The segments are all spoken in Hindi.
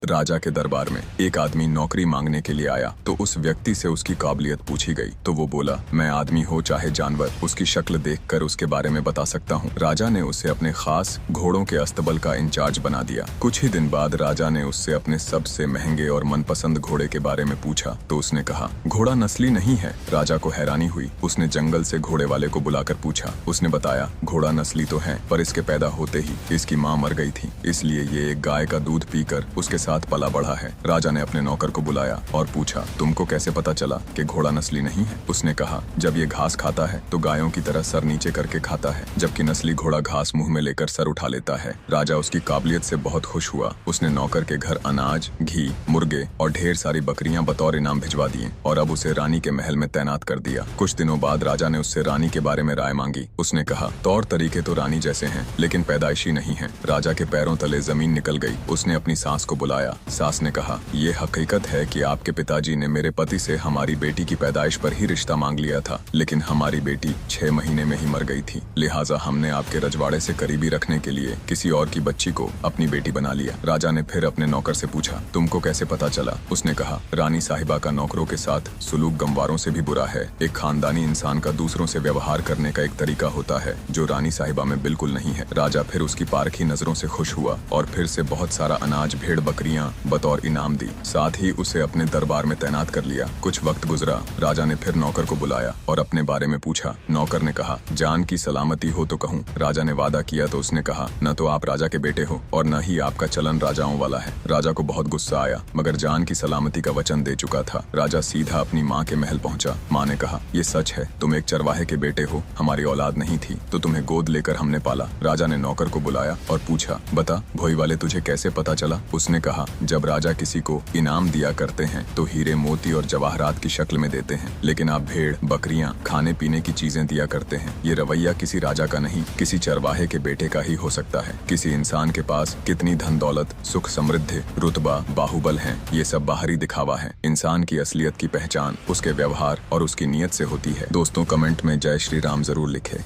राजा के दरबार में एक आदमी नौकरी मांगने के लिए आया तो उस व्यक्ति से उसकी काबिलियत पूछी गई तो वो बोला, मैं आदमी हो चाहे जानवर, उसकी शक्ल देखकर उसके बारे में बता सकता हूँ। राजा ने उसे अपने खास घोड़ों के अस्तबल का इंचार्ज बना दिया। कुछ ही दिन बाद राजा ने उससे अपने सबसे महंगे और मनपसंद घोड़े के बारे में पूछा तो उसने कहा, घोड़ा नस्ली नहीं है। राजा को हैरानी हुई। उसने जंगल से घोड़े वाले को बुलाकर पूछा। उसने बताया, घोड़ा नस्ली तो है पर इसके पैदा होते ही इसकी माँ मर गई थी, इसलिए ये एक गाय का दूध पीकर उसके साथ पला बढ़ा है। राजा ने अपने नौकर को बुलाया और पूछा, तुमको कैसे पता चला कि घोड़ा नस्ली नहीं है? उसने कहा, जब ये घास खाता है तो गायों की तरह सर नीचे करके खाता है, जबकि नस्ली घोड़ा घास मुंह में लेकर सर उठा लेता है। राजा उसकी काबिलियत से बहुत खुश हुआ। उसने नौकर के घर अनाज, घी, मुर्गे और ढेर सारी बकरियां बतौर इनाम भिजवा दिए और अब उसे रानी के महल में तैनात कर दिया। कुछ दिनों बाद राजा ने उससे रानी के बारे में राय मांगी। उसने कहा, तौर तरीके तो रानी जैसे हैं लेकिन पैदाइशी नहीं है। राजा के पैरों तले जमीन निकल गई। उसने अपनी सास को बुलाया। सास ने कहा, ये हकीकत है कि आपके पिताजी ने मेरे पति से हमारी बेटी की पैदाइश पर ही रिश्ता मांग लिया था, लेकिन हमारी बेटी 6 महीने में ही मर गई थी। लिहाजा हमने आपके रजवाड़े से करीबी रखने के लिए किसी और की बच्ची को अपनी बेटी बना लिया। राजा ने फिर अपने नौकर से पूछा, तुमको कैसे पता चला? उसने कहा, रानी साहिबा का नौकरों के साथ सुलूक गमवारों से भी बुरा है। एक खानदानी इंसान का दूसरों से व्यवहार करने का एक तरीका होता है जो रानी साहिबा में बिल्कुल नहीं है। राजा फिर उसकी पारखी नजरों से खुश हुआ और फिर से बहुत सारा अनाज, भेड़ बकरियां बतौर इनाम दी। साथ ही उसे अपने दरबार में तैनात कर लिया। कुछ वक्त गुजरा। राजा ने फिर नौकर को बुलाया और अपने बारे में पूछा। नौकर ने कहा, जान की सलामती हो तो कहूँ। राजा ने वादा किया तो उसने कहा, न तो आप राजा के बेटे हो और न ही आपका चलन राजाओं वाला है। राजा को बहुत गुस्सा आया मगर जान की सलामती का वचन दे चुका था। राजा सीधा अपनी माँ के महल पहुँचा। माँ ने कहा, ये सच है, तुम एक चरवाहे के बेटे हो, हमारी औलाद नहीं थी तो तुम्हें गोद लेकर हमने पाला। राजा ने नौकर को बुलाया और पूछा, बता भोई वाले तुझे कैसे पता चला? उसने कहा, जब राजा किसी को इनाम दिया करते हैं तो हीरे, मोती और जवाहरात की शक्ल में देते हैं, लेकिन आप भेड़, बकरियां, खाने पीने की चीजें दिया करते हैं। ये रवैया किसी राजा का नहीं, किसी चरवाहे के बेटे का ही हो सकता है। किसी इंसान के पास कितनी धन दौलत, सुख समृद्धि, रुतबा, बाहुबल हैं, ये सब बाहरी दिखावा है। इंसान की असलियत की पहचान उसके व्यवहार और उसकी नीयत से होती है। दोस्तों, कमेंट में जय श्री राम जरूर लिखें।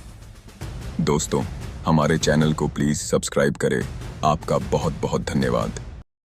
दोस्तों, हमारे चैनल को प्लीज सब्सक्राइब करें। आपका बहुत बहुत धन्यवाद।